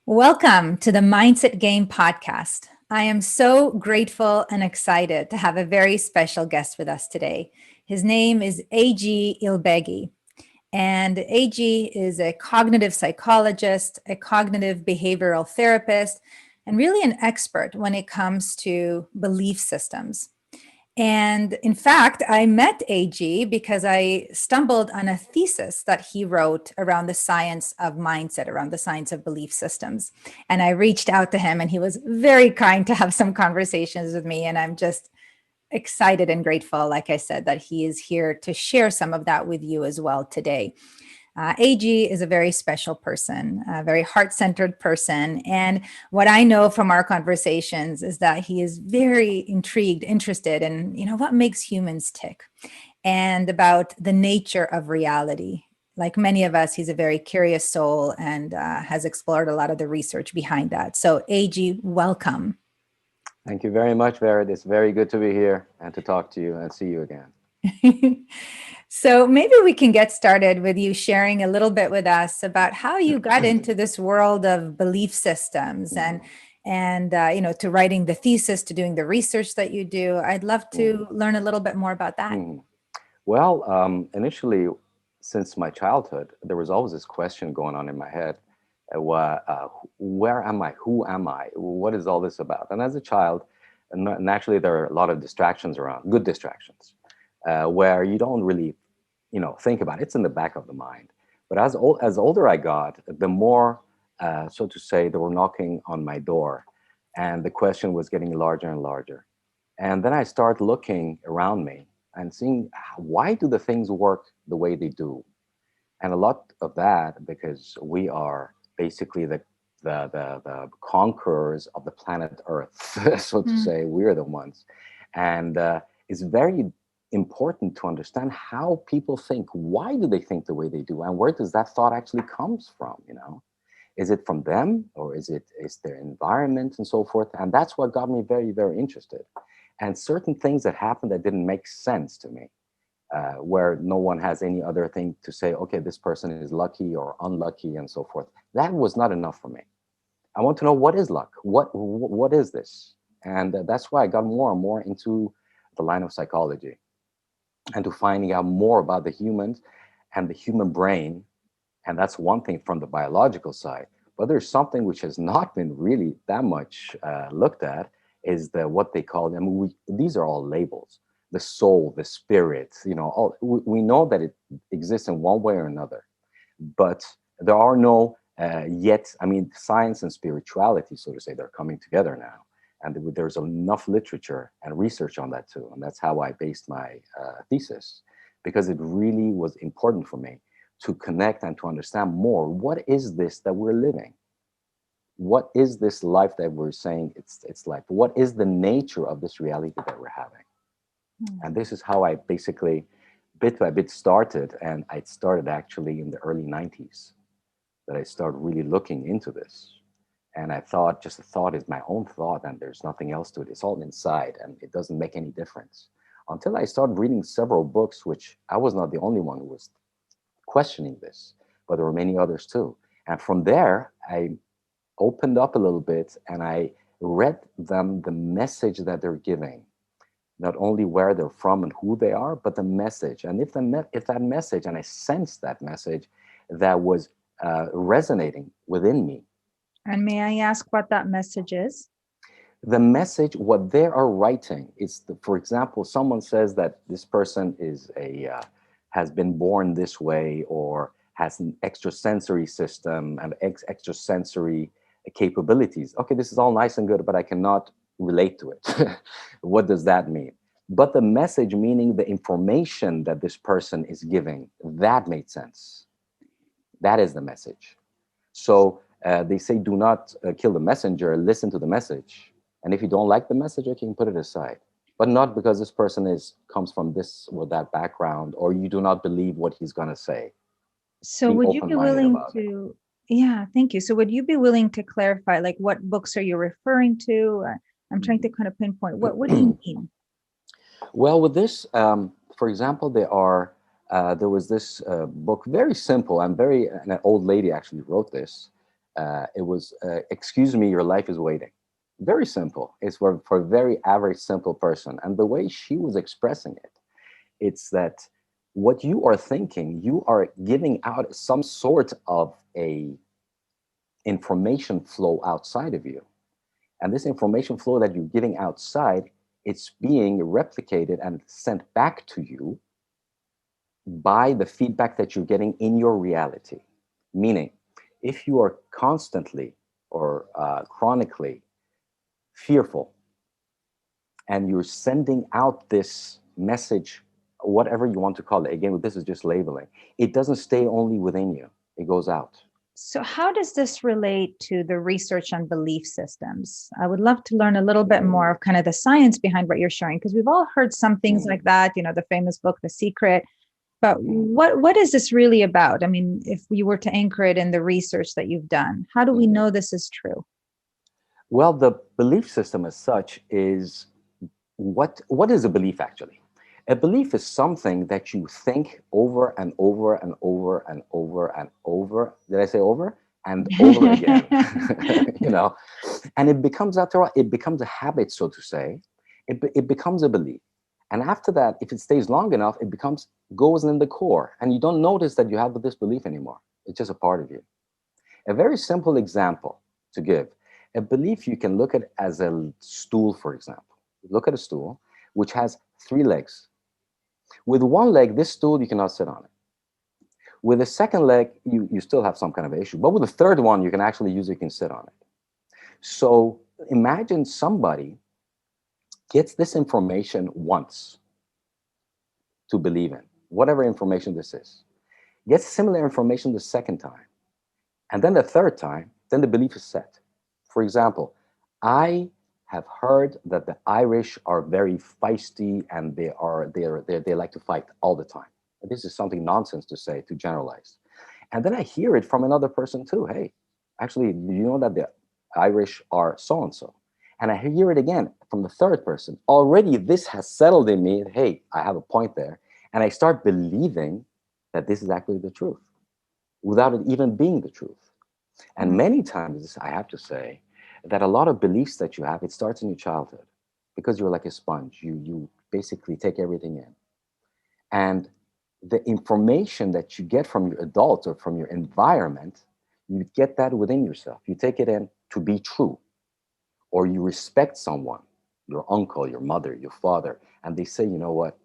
Welcome to the Mindset Game podcast. I am so grateful and excited to have a very special guest with us today. His name is A.G. Ilbegi, and A.G. is a cognitive psychologist, a cognitive behavioral therapist, and really an expert when it comes to belief systems. And in fact, I met AG because I stumbled on a thesis that he wrote around the science of mindset, around the science of belief systems. And I reached out to him, and he was very kind to have some conversations with me. And I'm just excited and grateful, like I said, that he is here to share some of that with you as well today. AG is a very special person, a very heart-centered person. And what I know from our conversations is that he is very intrigued, interested in, what makes humans tick and about the nature of reality. Like many of us, he's a very curious soul and has explored a lot of the research behind that. So AG, welcome. Thank you very much, Vered. It's very good to be here and to talk to you and see you again. So maybe we can get started with you sharing a little bit with us about how you got into this world of belief systems and to writing the thesis, to doing the research that you do. I'd love to learn a little bit more about that. Well, initially, since my childhood, there was always this question going on in my head. Where am I? Who am I? What is all this about? And as a child, naturally, there are a lot of distractions around, good distractions, where you don't really, think about it. It's in the back of the mind. But as older I got, the more, so to say, they were knocking on my door, and the question was getting larger and larger. And then I start looking around me and seeing why do the things work the way they do. And a lot of that because we are basically the conquerors of the planet Earth, so to say. We're the ones, and it's very important to understand how people think. Why do they think the way they do, and where does that thought actually comes from? Is it from them, or is their environment and so forth? And that's what got me very, very interested. And certain things that happened that didn't make sense to me, where no one has any other thing to say, okay, this person is lucky or unlucky and so forth. That was not enough for me. I want to know, what is luck? What is this? And that's why I got more and more into the line of psychology and to finding out more about the humans and the human brain. And that's one thing from the biological side. But there's something which has not been really that much looked at, is what they call, these are all labels: the soul, the spirit, we know that it exists in one way or another, but there are no yet, science and spirituality, so to say, they're coming together now. And there's enough literature and research on that too. And that's how I based my thesis, because it really was important for me to connect and to understand more. What is this that we're living? What is this life that we're saying it's life? What is the nature of this reality that we're having? And this is how I basically, bit by bit, started. And I started actually in the early 90s that I started really looking into this. And I thought, just a thought is my own thought, and there's nothing else to it. It's all inside, and it doesn't make any difference. Until I started reading several books, which I was not the only one who was questioning this, but there were many others too. And from there, I opened up a little bit and I read them the message that they're giving, not only where they're from and who they are, but the message. And if that message, and I sensed that message, that was resonating within me. And may I ask what that message is? The message, what they are writing, is, for example, someone says that this person has been born this way, or has an extrasensory system and extrasensory capabilities. Okay, this is all nice and good, but I cannot relate to it. What does that mean? But the message, meaning the information that this person is giving, that made sense. That is the message. So they say, do not kill the messenger, listen to the message. And if you don't like the message, you can put it aside. But not because this person comes from this or that background, or you do not believe what he's going to say. So Be would you be open-minded willing about it. to, yeah, thank you. So would you be willing to clarify, like, what books are you referring to? I'm trying to kind of pinpoint, what do you mean? Well, with this, for example, there was this book, very simple and an old lady actually wrote this. It was, excuse me, your life is waiting. Very simple. It's for a very average, simple person. And the way she was expressing it, it's that what you are thinking, you are giving out some sort of a information flow outside of you. And this information flow that you're giving outside, it's being replicated and sent back to you by the feedback that you're getting in your reality. Meaning, if you are constantly or chronically fearful and you're sending out this message, whatever you want to call it, again, this is just labeling, it doesn't stay only within you, it goes out. So, how does this relate to the research on belief systems? I would love to learn a little bit more of kind of the science behind what you're sharing, because we've all heard some things like that, the famous book, The Secret. But what is this really about? I mean, if you were to anchor it in the research that you've done, how do we know this is true? Well, the belief system as such is what is a belief actually? A belief is something that you think over and over and over and over and over. Did I say over? And over again. And it becomes, after all, it becomes a habit, so to say. It becomes a belief. And after that, if it stays long enough, it goes in the core. And you don't notice that you have this belief anymore. It's just a part of you. A very simple example to give. A belief you can look at as a stool, for example. Look at a stool, which has 3 legs. With one leg, this stool, you cannot sit on it. With the second leg, you still have some kind of issue. But with the third one, you can actually use it, you can sit on it. So imagine somebody gets this information once to believe in, whatever information this is. Gets similar information the second time. And then the third time, then the belief is set. For example, I have heard that the Irish are very feisty and they like to fight all the time. This is something nonsense to say, to generalize. And then I hear it from another person too. Hey, actually, do you know that the Irish are so-and-so? And I hear it again from the third person. Already this has settled in me, hey, I have a point there. And I start believing that this is actually the truth without it even being the truth. And many times, I have to say, that a lot of beliefs that you have, it starts in your childhood because you're like a sponge. You basically take everything in. And the information that you get from your adults or from your environment, you get that within yourself. You take it in to be true. Or you respect someone, your uncle, your mother, your father, and they say, you know what?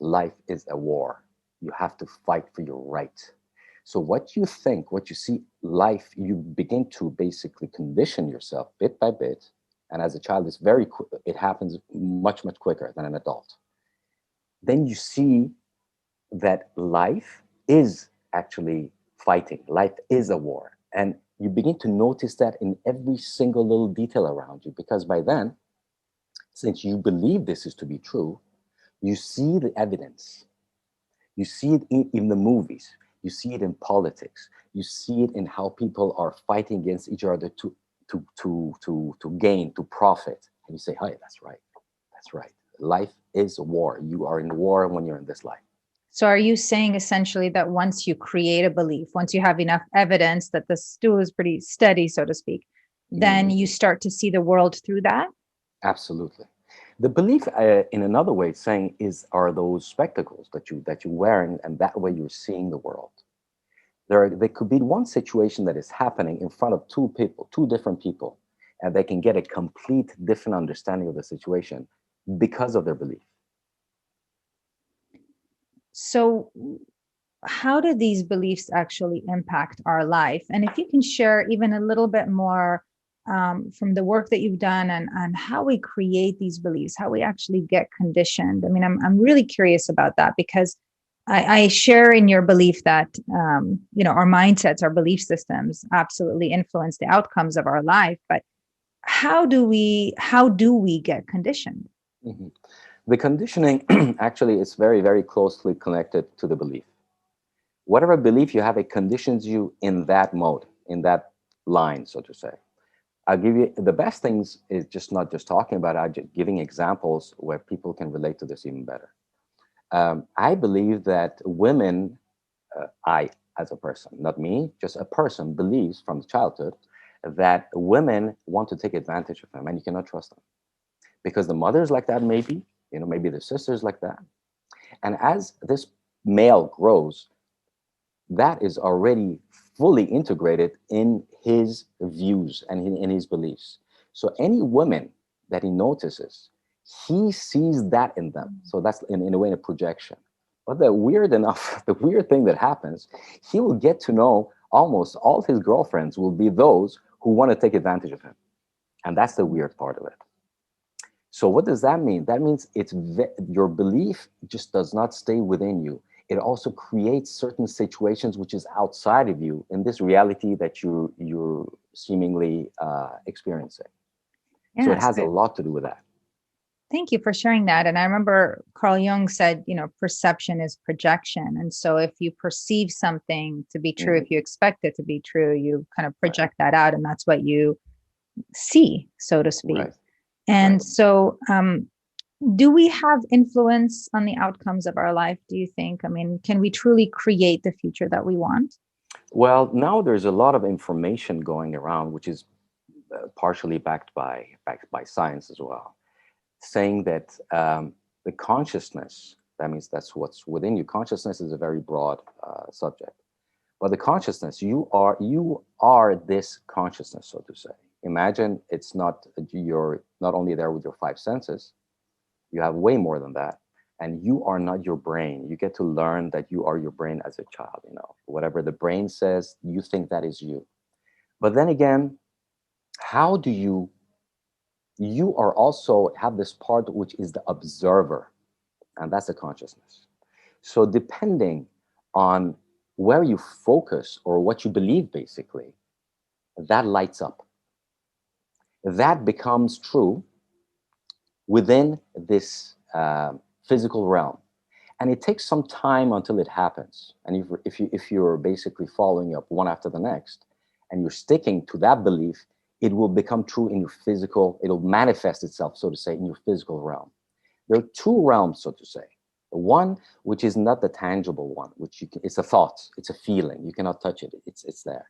Life is a war. You have to fight for your right. So what you think, what you see, life, you begin to basically condition yourself bit by bit. And as a child, it happens much, much quicker than an adult. Then you see that life is actually fighting. Life is a war. And you begin to notice that in every single little detail around you, because by then, since you believe this is to be true, you see the evidence. You see it in the movies. You see it in politics. You see it in how people are fighting against each other to gain, to profit. And you say, hey, that's right. That's right. Life is a war. You are in war when you're in this life. So are you saying essentially that once you create a belief, once you have enough evidence that the stool is pretty steady, so to speak, then you start to see the world through that? Absolutely. The belief, in another way, saying are those spectacles that you're wearing, and that way you're seeing the world. There could be one situation that is happening in front of two different people, and they can get a complete different understanding of the situation because of their belief. So how do these beliefs actually impact our life? And if you can share even a little bit more from the work that you've done and how we create these beliefs, how we actually get conditioned. I mean, I'm really curious about that because I share in your belief that, our mindsets, our belief systems absolutely influence the outcomes of our life. But how do we get conditioned? Mm-hmm. The conditioning actually is very, very closely connected to the belief. Whatever belief you have, it conditions you in that mode, in that line, so to say. I'll give you the best things is just not just talking about it, just giving examples where people can relate to this even better. I believe that women, as a person, not me, just a person believes from childhood that women want to take advantage of him, and you cannot trust them because the mother's like that, maybe, maybe the sister's like that. And as this male grows, that is already fully integrated in his views and in his beliefs. So any women that he notices, he sees that in them. So that's in a way a projection. But the weird thing that happens, he will get to know almost all his girlfriends will be those who want to take advantage of him. And that's the weird part of it. So what does that mean? That means your belief just does not stay within you. It also creates certain situations which is outside of you in this reality that you're seemingly experiencing. Yes. So it has a lot to do with that. Thank you for sharing that. And I remember Carl Jung said, perception is projection. And so if you perceive something to be true, if you expect it to be true, you kind of project that out, and that's what you see, so to speak. Right. And so do we have influence on the outcomes of our life, do you think? I mean, can we truly create the future that we want? Well, now there's a lot of information going around, which is partially backed by science as well, saying that the consciousness, that means that's what's within you. Consciousness is a very broad subject. But the consciousness, you are this consciousness, so to say. Imagine you're not only there with your five senses, you have way more than that. And you are not your brain. You get to learn that you are your brain as a child, whatever the brain says, you think that is you. But then again, how do you are also have this part which is the observer, and that's the consciousness. So depending on where you focus or what you believe, basically, that lights up. That becomes true within this physical realm. And it takes some time until it happens. And if you're basically following up one after the next, and you're sticking to that belief, it will become true in your physical, it'll manifest itself, so to say, in your physical realm. There are two realms, so to say. One, which is not the tangible one, it's a thought, it's a feeling. You cannot touch it, it's there.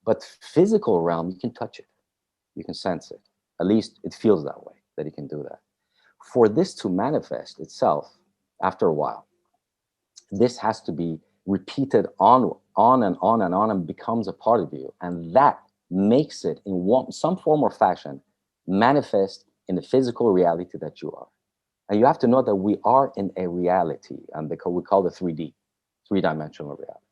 But physical realm, you can touch it. You can sense it. At least it feels that way, that you can do that. For this to manifest itself, after a while, this has to be repeated on and on and on, and becomes a part of you. And that makes it in some form or fashion manifest in the physical reality that you are. And you have to know that we are in a reality, and we call it 3D, three-dimensional reality.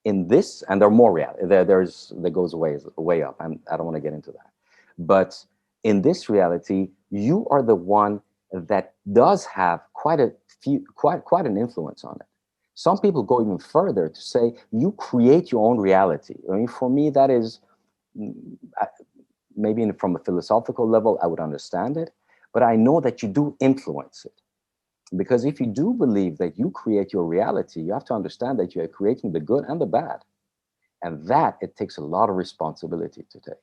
In this, and there are more reality, that goes way up, and I don't want to get into that. But in this reality, you are the one that does have quite an influence on it. Some people go even further to say you create your own reality. I mean, for me, that is maybe from a philosophical level, I would understand it, but I know that you do influence it. Because if you do believe that you create your reality, you have to understand that you are creating the good and the bad. And that it takes a lot of responsibility to take.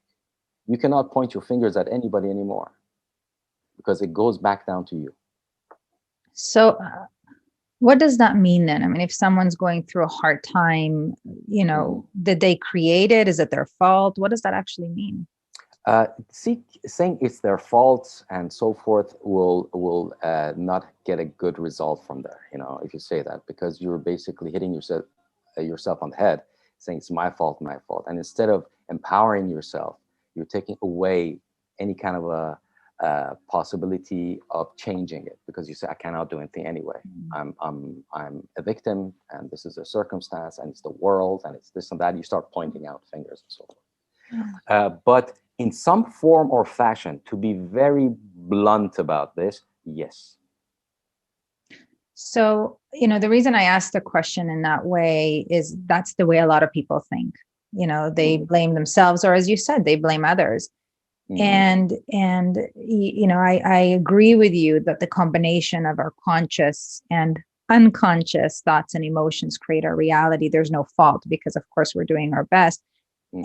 You cannot point your fingers at anybody anymore, because it goes back down to you. So what does that mean then? I mean, if someone's going through a hard time, did they create it? Is it their fault? What does that actually mean? Saying it's their fault and so forth will not get a good result from there, if you say that, because you're basically hitting yourself on the head, saying it's my fault. And instead of empowering yourself, you're taking away any kind of a possibility of changing it, because you say, I cannot do anything anyway. I'm a victim, and this is a circumstance, and it's the world, and it's this and that. You start pointing out fingers and so forth. But in some form or fashion, to be very blunt about this, yes. So, the reason I asked the question in that way is that's the way a lot of people think. They blame themselves, or as you said, they blame others. And I agree with you that the combination of our conscious and unconscious thoughts and emotions create our reality. There's no fault, because of course we're doing our best.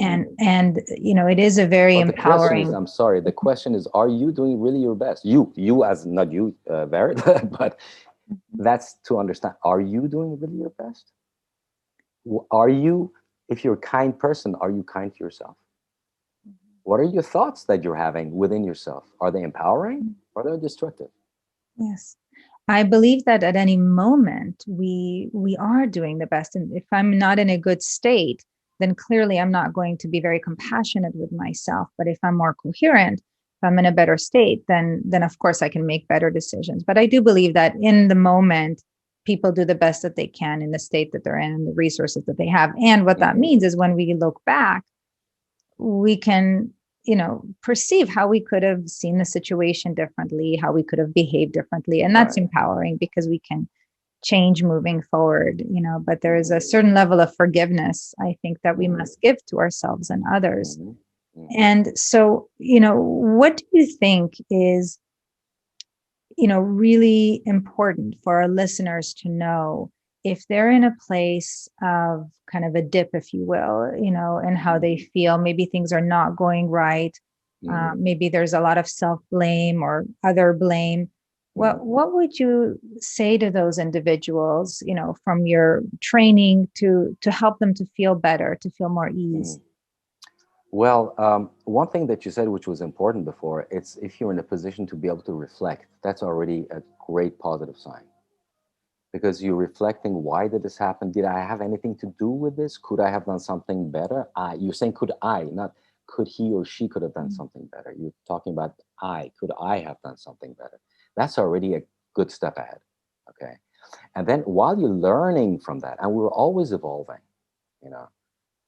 And it is a very empowering. I'm sorry. The question is, are you doing really your best? You as not you, Barrett, but that's to understand. Are you doing really your best? Are you, if you're a kind person, are you kind to yourself? What are your thoughts that you're having within yourself? Are they empowering or are they destructive? Yes. I believe that at any moment we are doing the best. And if I'm not in a good state, then clearly I'm not going to be very compassionate with myself. But if I'm more coherent, if I'm in a better state, then of course I can make better decisions. But I do believe that in the moment, people do the best that they can in the state that they're in and the resources that they have. And what that Mm-hmm. means is when we look back, we can perceive how we could have seen the situation differently, how we could have behaved differently, and that's Right. empowering because we can change moving forward. But there is a certain level of forgiveness, I think, that we Mm-hmm. must give to ourselves and others. Mm-hmm. Mm-hmm. And so, what do you think is really important for our listeners to know if they're in a place of kind of a dip, if you will, and how they feel? Maybe things are not going right. Mm-hmm. Maybe there's a lot of self-blame or other blame. Mm-hmm. What would you say to those individuals, from your training to help them to feel better, to feel more ease? Mm-hmm. Well, one thing that you said, which was important before, it's if you're in a position to be able to reflect, that's already a great positive sign because you're reflecting, why did this happen? Did I have anything to do with this? Could I have done something better? You're saying, could I, not could he or she could have done something better. You're talking about could I have done something better? That's already a good step ahead. Okay. And then while you're learning from that, and we're always evolving, you know,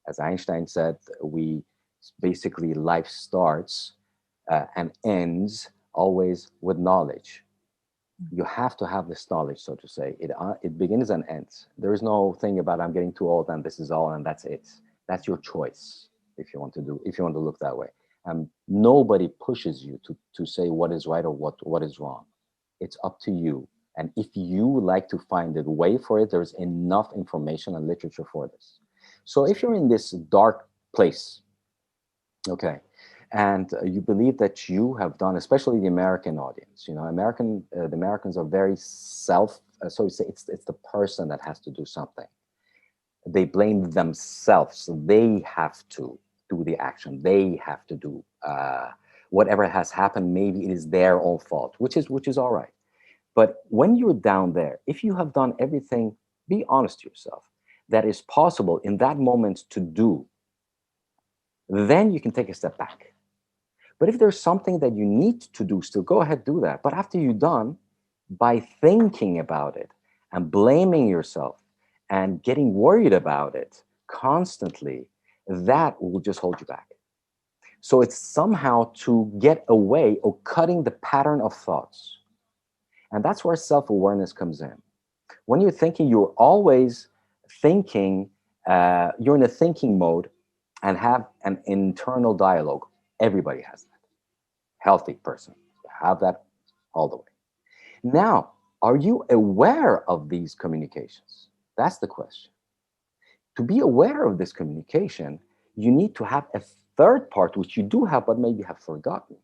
as Einstein said, we basically life starts and ends always with knowledge. You have to have this knowledge, so to say. It begins and ends. There is no thing about I'm getting too old and this is all and that's it. That's your choice if you want to do, if you want to look that way. Nobody pushes you to say what is right or what is wrong. It's up to you. And if you would like to find a way for it, there's enough information and literature for this. So if you're in this dark place, okay, and you believe that you have done, especially the American audience, the Americans are very so you say it's the person that has to do something. They blame themselves. They have to do the action. They have to do whatever has happened. Maybe it is their own fault, which is all right. But when you're down there, if you have done everything, be honest to yourself, that is possible in that moment to do, then you can take a step back. But if there's something that you need to do still, go ahead, do that. But after you're done, by thinking about it and blaming yourself and getting worried about it constantly, that will just hold you back. So it's somehow to get away or cutting the pattern of thoughts. And that's where self-awareness comes in. When you're thinking, you're always thinking, you're in a thinking mode and have an internal dialogue. Everybody has that. Healthy person have that all the way. Now, are you aware of these communications? That's the question. To be aware of this communication, you need to have a third part, which you do have, but maybe have forgotten.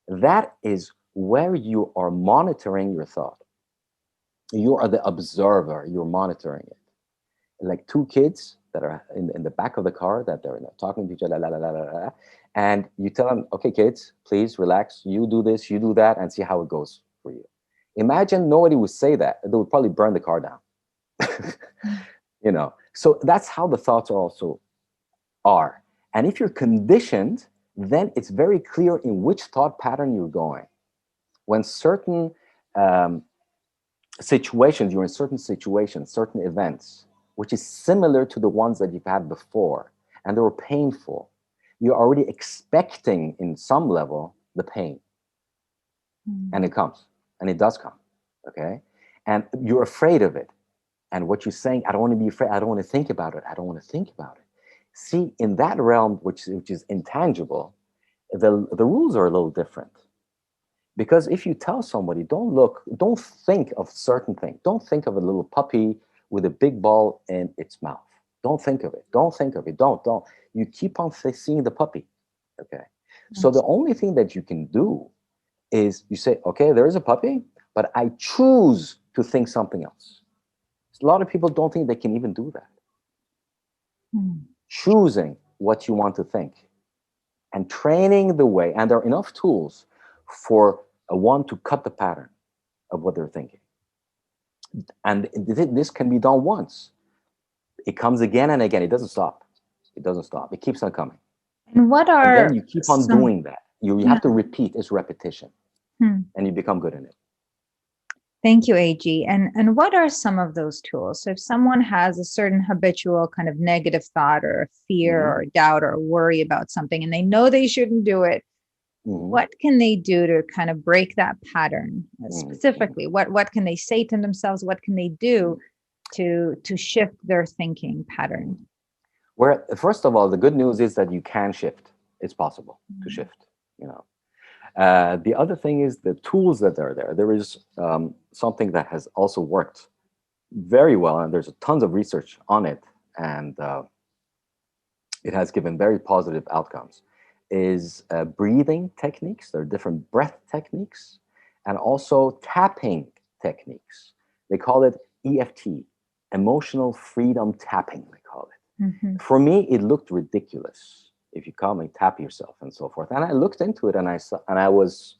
That is where you are monitoring your thought. You are the observer, you're monitoring it. Like two kids that are in the back of the car that they're talking to each other, la, la, la, la, la, and you tell them, okay, kids, please relax. You do this, you do that, and see how it goes for you. Imagine nobody would say that. They would probably burn the car down. So that's how the thoughts are also are. And if you're conditioned, then it's very clear in which thought pattern you're going. When certain situations, you're in certain situations, certain events, which is similar to the ones that you've had before, and they were painful, you're already expecting in some level the pain. And it comes, and it does come, okay? And you're afraid of it. And what you're saying, I don't want to be afraid, I don't want to think about it, I don't want to think about it. See, in that realm, which is intangible, the rules are a little different. Because if you tell somebody, don't think of certain things. Don't think of a little puppy with a big ball in its mouth. Don't think of it. Don't think of it. Don't. You keep on seeing the puppy. Okay. So the only thing that you can do is you say, okay, there is a puppy, but I choose to think something else. A lot of people don't think they can even do that. Mm. choosing what you want to think, and training the way. And there are enough tools for one to cut the pattern of what they're thinking. And this can be done once. It comes again and again. It doesn't stop. It doesn't stop. It keeps on coming. And what And then are you keep on some, doing that. You yeah. have to repeat. It's repetition. Hmm. And you become good in it. Thank you, AG. And what are some of those tools? So if someone has a certain habitual kind of negative thought or fear or doubt or worry about something, and they know they shouldn't do it, what can they do to kind of break that pattern? Specifically, what can they say to themselves? What can they do to shift their thinking pattern? Where, first of all, the good news is that you can shift. It's possible to shift, you know. The other thing is the tools that are there. There is something that has also worked very well, and there's tons of research on it, and it has given very positive outcomes, is breathing techniques. There are different breath techniques, and also tapping techniques. They call it EFT, emotional freedom tapping, they call it. Mm-hmm. For me, it looked ridiculous if you come and tap yourself and so forth. And I looked into it, and I saw, and I was,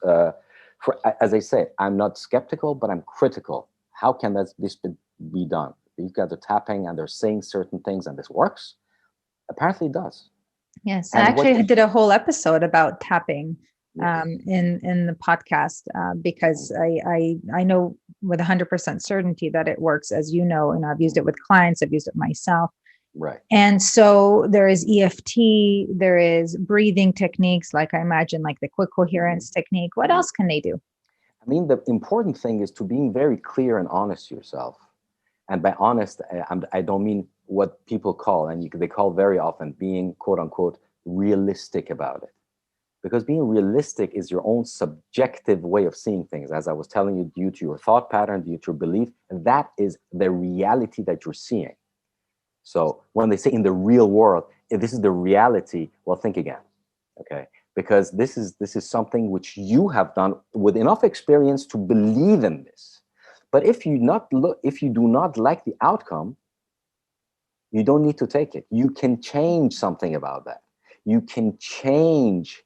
as I say, I'm not skeptical, but I'm critical. How can this be done? You've got the tapping, and they're saying certain things, and this works. Apparently, it does. Yes, I And actually did a whole episode about tapping yes. in the podcast because I know with 100% certainty that it works, as you know, and I've used it with clients, I've used it myself. Right. And so there is EFT, there is breathing techniques, like I imagine, like the quick coherence technique. What else can they do? I mean, the important thing is to being very clear and honest to yourself. And by honest, I don't mean what people call, and they call very often, being quote unquote realistic about it. Because being realistic is your own subjective way of seeing things. As I was telling you, due to your thought pattern, due to your belief, and that is the reality that you're seeing. So when they say in the real world, if this is the reality, well, think again, okay? Because this is something which you have done with enough experience to believe in this. But if you do not like the outcome, you don't need to take it. You can change something about that. You can change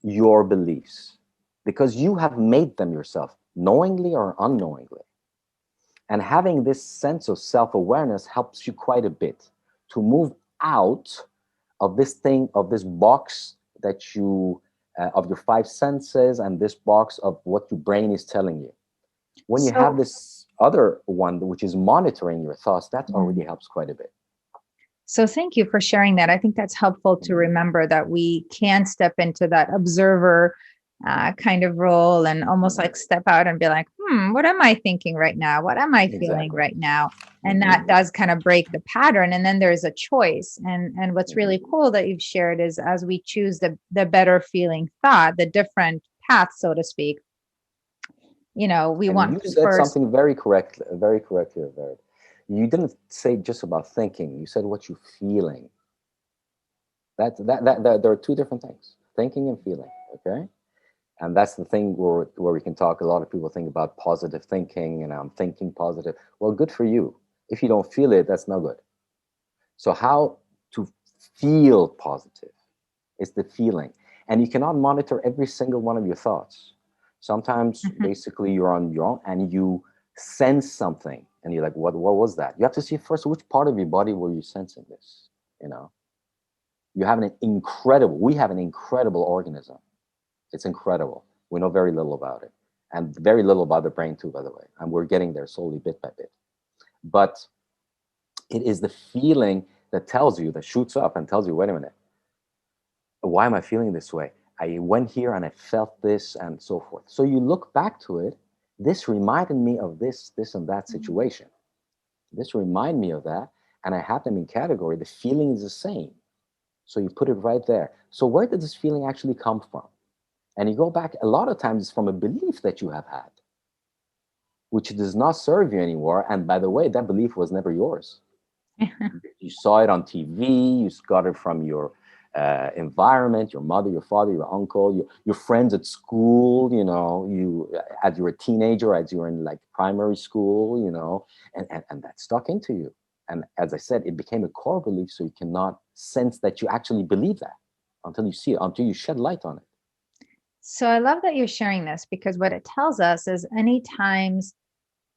your beliefs because you have made them yourself, knowingly or unknowingly. And having this sense of self-awareness helps you quite a bit to move out of this thing, of this box that you, of your five senses, and this box of what your brain is telling you. When you have this other one, which is monitoring your thoughts, that already helps quite a bit. So thank you for sharing that. I think that's helpful to remember that we can step into that observer kind of role and almost like step out and be like, what am I thinking right now? What am I feeling right now? And that does kind of break the pattern. And then there's a choice. And what's really cool that you've shared is as we choose the better feeling thought, the different path, so to speak, we want to said first. Something very correctly, Very. You didn't say just about thinking. You said what you're feeling. That there are two different things: thinking and feeling. Okay, and that's the thing where we can talk. A lot of people think about positive thinking, and I'm thinking positive. Well, good for you. If you don't feel it, that's no good. So how to feel positive is the feeling, and you cannot monitor every single one of your thoughts. Sometimes, basically, you're on your own, and you sense something, and you're like, what was that? You have to see first which part of your body were you sensing this. We have an incredible organism. It's incredible. We know very little about it, and very little about the brain too, by the way, and we're getting there slowly, bit by bit. But it is the feeling that shoots up and tells you, wait a minute, why am I feeling this way? I went here and I felt this, and so forth. So you look back to it. This reminded me of this and that situation. This reminded me of that, and I have them in category. The feeling is the same. So you put it right there. So where did this feeling actually come from? And you go back, a lot of times it's from a belief that you have had, which does not serve you anymore. And by the way, that belief was never yours. You saw it on TV, you got it from your environment, your mother, your father, your uncle, your friends at school, as you were a teenager, as you were in like primary school, and that stuck into you. And as I said, it became a core belief, so you cannot sense that you actually believe that until you see it, until you shed light on it. So I love that you're sharing this, because what it tells us is any times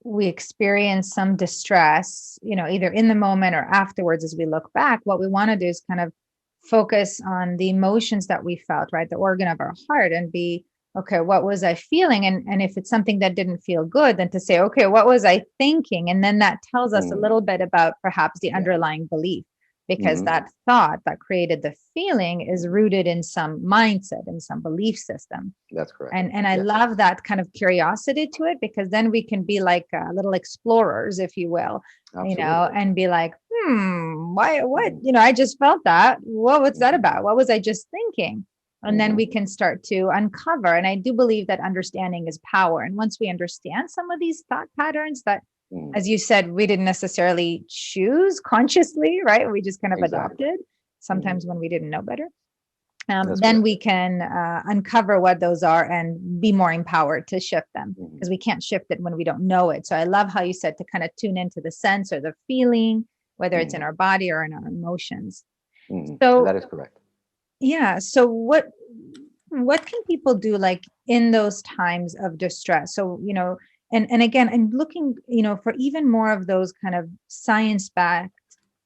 we experience some distress, either in the moment or afterwards, as we look back, what we want to do is kind of focus on the emotions that we felt, right? The organ of our heart, and be, okay, what was I feeling? And if it's something that didn't feel good, then to say, okay, what was I thinking? And then that tells us a little bit about perhaps the underlying belief, because that thought that created the feeling is rooted in some mindset, in some belief system. That's correct. And I love that kind of curiosity to it, because then we can be like little explorers, if you will, Absolutely. and be like, what, I just felt that. What was that about? What was I just thinking? And then we can start to uncover. And I do believe that understanding is power. And once we understand some of these thought patterns that, as you said, we didn't necessarily choose consciously, right? We just kind of adopted sometimes when we didn't know better. Then we can uncover what those are and be more empowered to shift them, because we can't shift it when we don't know it. So I love how you said to kind of tune into the sense or the feeling, whether it's in our body or in our emotions. So that is correct. Yeah. So what can people do, like in those times of distress? So, and again, I'm looking, for even more of those kind of science-backed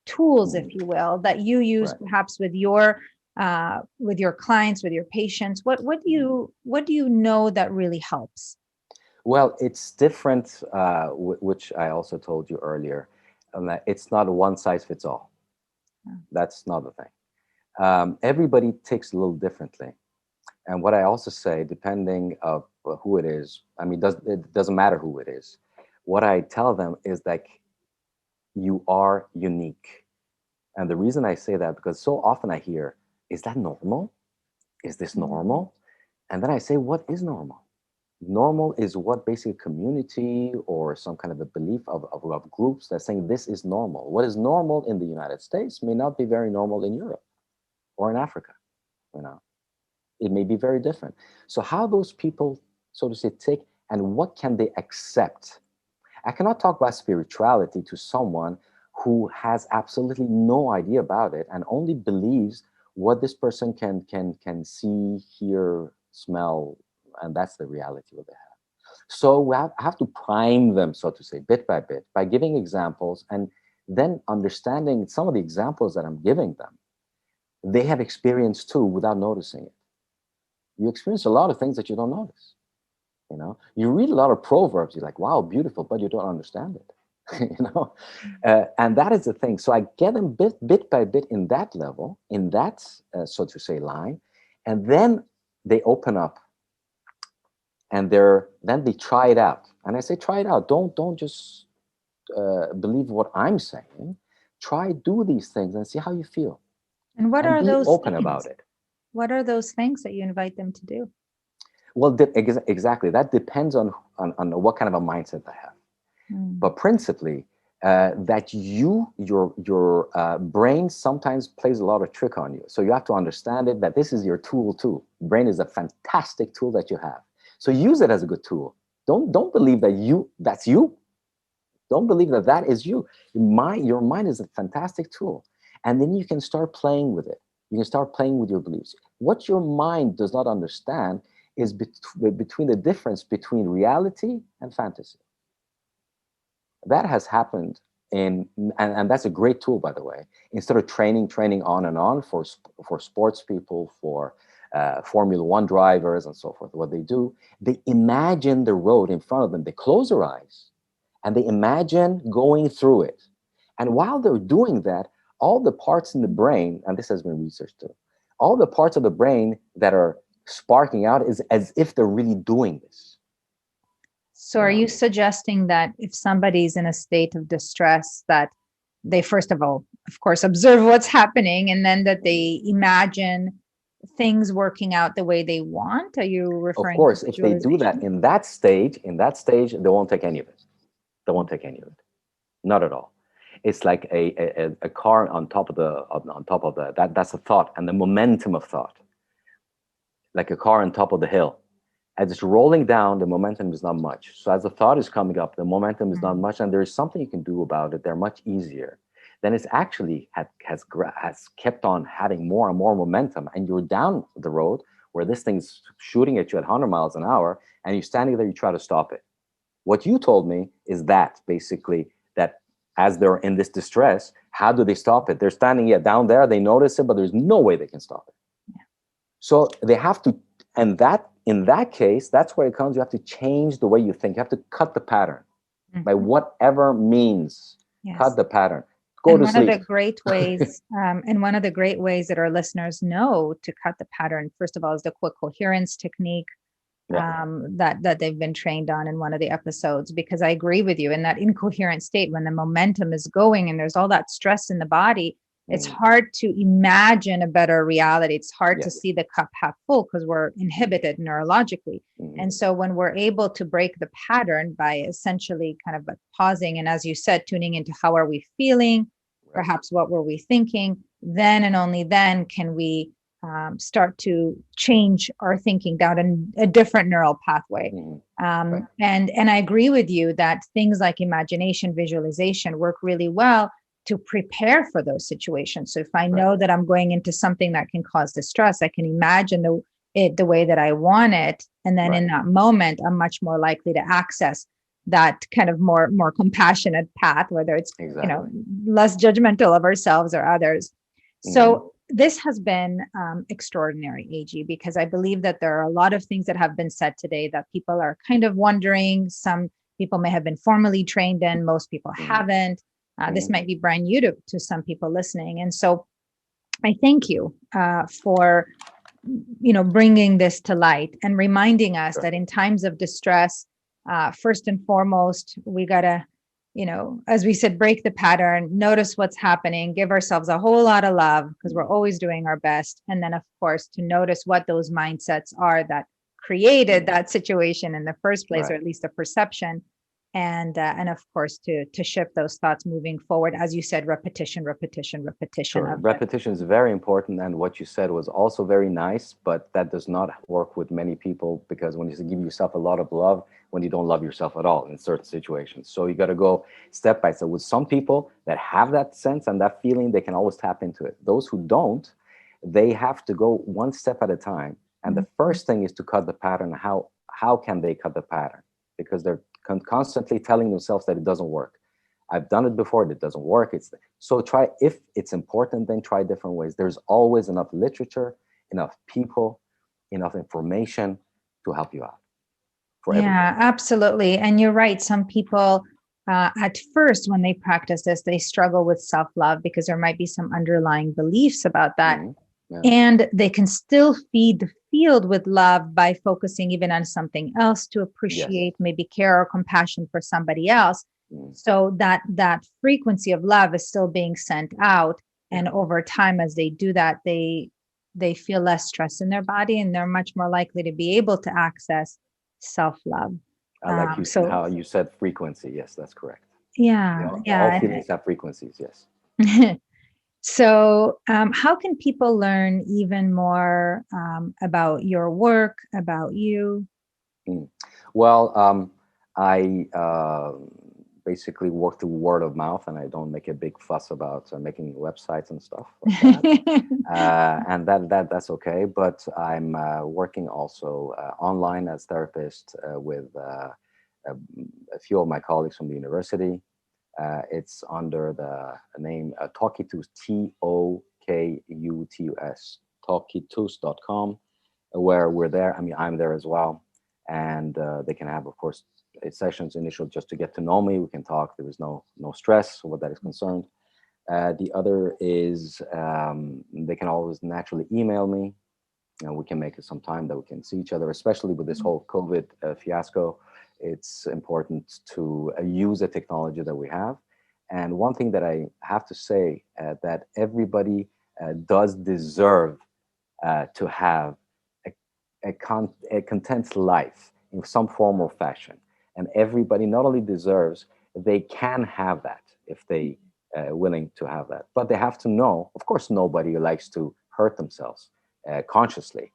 tools, if you will, that you use perhaps with your clients, with your patients. What do you know that really helps? Well, it's different, which I also told you earlier. It's not a one size fits all. That's not the thing. Everybody takes a little differently. And what I also say, depending of who it is, I mean, it doesn't matter who it is. What I tell them is that you are unique. And the reason I say that, because so often I hear, is that normal? Is this normal? And then I say, what is normal? Normal is what basically community or some kind of a belief of groups that's saying this is normal. What is normal in the United States may not be very normal in Europe or in Africa, It may be very different. So how those people, so to say, take, and what can they accept? I cannot talk about spirituality to someone who has absolutely no idea about it and only believes what this person can see, hear, smell, and that's the reality what they have. So we have to prime them, so to say, bit by bit, by giving examples, and then understanding some of the examples that I'm giving them, they have experienced too without noticing it. You experience a lot of things that you don't notice. You read a lot of proverbs, you're like, wow, beautiful, but you don't understand it. And that is the thing. So I get them bit by bit in that level, in that, so to say, line, and then they open up, and then they try it out. And I say, try it out. Don't just believe what I'm saying. Do these things and see how you feel. And what are be those open things? about it. What are those things that you invite them to do? Well, exactly. That depends on what kind of a mindset they have. But principally, that your brain sometimes plays a lot of trick on you. So you have to understand it, that this is your tool too. Brain is a fantastic tool that you have. So use it as a good tool. Don't believe that's you. Don't believe that is you. Your mind is a fantastic tool. And then you can start playing with it. You can start playing with your beliefs. What your mind does not understand is between the difference between reality and fantasy. That has happened and that's a great tool, by the way. Instead of training on and on for sports people, for Formula One drivers and so forth, what they do, they imagine the road in front of them. They close their eyes and they imagine going through it. And while they're doing that, all the parts in the brain, and this has been researched too, all the parts of the brain that are sparking out is as if they're really doing this. So are you suggesting that if somebody's in a state of distress, that they first of all, of course, observe what's happening, and then that they imagine things working out the way they want? Are you referring? Of course, if they do that in that stage, they won't take any of it. They won't take any of it. Not at all. It's like a car on top of that's a thought and the momentum of thought. Like a car on top of the hill. As it's rolling down, the momentum is not much. So as the thought is coming up, the momentum is not much, and there is something you can do about it. They're much easier. then it's actually has kept on having more and more momentum, and you're down the road where this thing's shooting at you at 100 miles an hour, and you're standing there, you try to stop it. What you told me is that basically that as they're in this distress, how do they stop it? They're standing down there, they notice it, but there's no way they can stop it. Yeah. So they have to, and that in that case, that's where it comes. You have to change the way you think. You have to cut the pattern by whatever means. Yes. Cut the pattern. Go and to one sleep. of the great ways, and one of the great ways that our listeners know to cut the pattern, first of all, is the quick coherence technique. That they've been trained on in one of the episodes, because I agree with you in that incoherent state, when the momentum is going and there's all that stress in the body, it's hard to imagine a better reality. It's hard to see the cup half full because we're inhibited neurologically. And so when we're able to break the pattern by essentially kind of pausing, and as you said, tuning into how are we feeling, perhaps what were we thinking, then and only then can we start to change our thinking down a different neural pathway. And I agree with you that things like imagination, visualization work really well to prepare for those situations. So if I know that I'm going into something that can cause distress, I can imagine the way that I want it. And then in that moment, I'm much more likely to access that kind of more compassionate path, whether it's, less judgmental of ourselves or others. So this has been extraordinary, AG, because I believe that there are a lot of things that have been said today that people are kind of wondering. Some people may have been formally trained in, most people haven't. This might be brand new to some people listening. And so I thank you for, bringing this to light and reminding us that in times of distress, first and foremost, we got to, as we said, break the pattern, notice what's happening, give ourselves a whole lot of love because we're always doing our best. And then, of course, to notice what those mindsets are that created that situation in the first place, or at least a perception. And of course, to shift those thoughts moving forward. As you said, repetition. Repetition is very important. And what you said was also very nice, but that does not work with many people, because when you give yourself a lot of love, when you don't love yourself at all in certain situations. So you got to go step by step. With some people that have that sense and that feeling, they can always tap into it. Those who don't, they have to go one step at a time. And the first thing is to cut the pattern. How can they cut the pattern? Because they're constantly telling themselves that it doesn't work. I've done it before, it doesn't work. So try, if it's important, then try different ways. There's always enough literature, enough people, enough information to help you out. Yeah, absolutely. And you're right. Some people at first, when they practice this, they struggle with self-love because there might be some underlying beliefs about that. And they can still feed the field with love by focusing even on something else to appreciate, maybe care or compassion for somebody else. So that frequency of love is still being sent out. And over time, as they do that, they feel less stress in their body, and they're much more likely to be able to access self-love. I like how you said frequency. Yes, that's correct. All feelings have frequencies. Yes. So how can people learn even more about your work, about you? Well, I basically work through word of mouth, and I don't make a big fuss about making websites and stuff like that. And that's okay. But I'm working also online as therapist with a few of my colleagues from the university. It's under the name Talkitus, Tokutus, talkitus.com, where we're there. I mean, I'm there as well. And they can have, of course, sessions initial just to get to know me. We can talk. There is no stress what that is concerned. The other is they can always naturally email me, and we can make it some time that we can see each other, especially with this whole COVID fiasco. It's important to use the technology that we have. And one thing that I have to say that everybody does deserve to have a content life in some form or fashion. And everybody not only deserves, they can have that if they willing to have that. But they have to know, of course, nobody likes to hurt themselves consciously.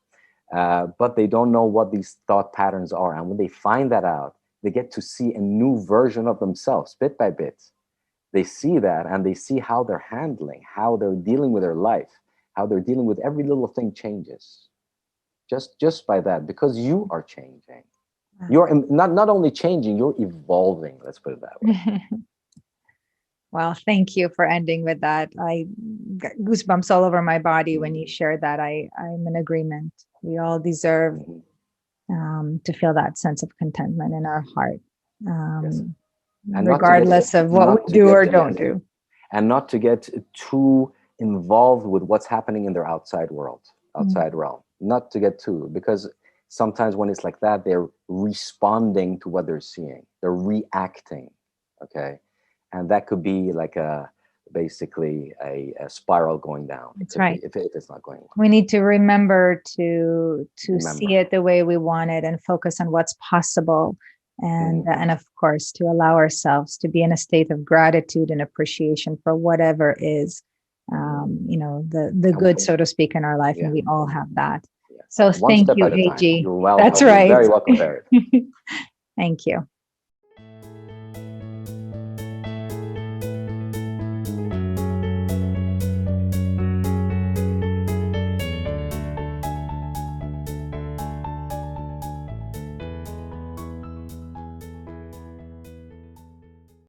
But they don't know what these thought patterns are. And when they find that out, they get to see a new version of themselves bit by bit. they see that, and they see how they're handling, how they're dealing with their life, how they're dealing with every little thing changes. Just by that, because you are changing. You're not only changing, you're evolving. Let's put it that way. Well, thank you for ending with that. I got goosebumps all over my body when you shared that. I'm in agreement. We all deserve to feel that sense of contentment in our heart, Yes. And regardless of what we do or don't do. And not to get too involved with what's happening in their outside realm. Not to get too, because sometimes when it's like that, they're responding to what they're seeing. They're reacting, okay? And that could be like basically a spiral going down. That's right. If it's not going well. We need to remember to see it the way we want it and focus on what's possible. And of course, to allow ourselves to be in a state of gratitude and appreciation for whatever is, the good, so to speak, in our life. Yeah. And we all have that. Yeah. So thank you, AG. You're welcome. That's right. You're very welcome, Barry. Thank you.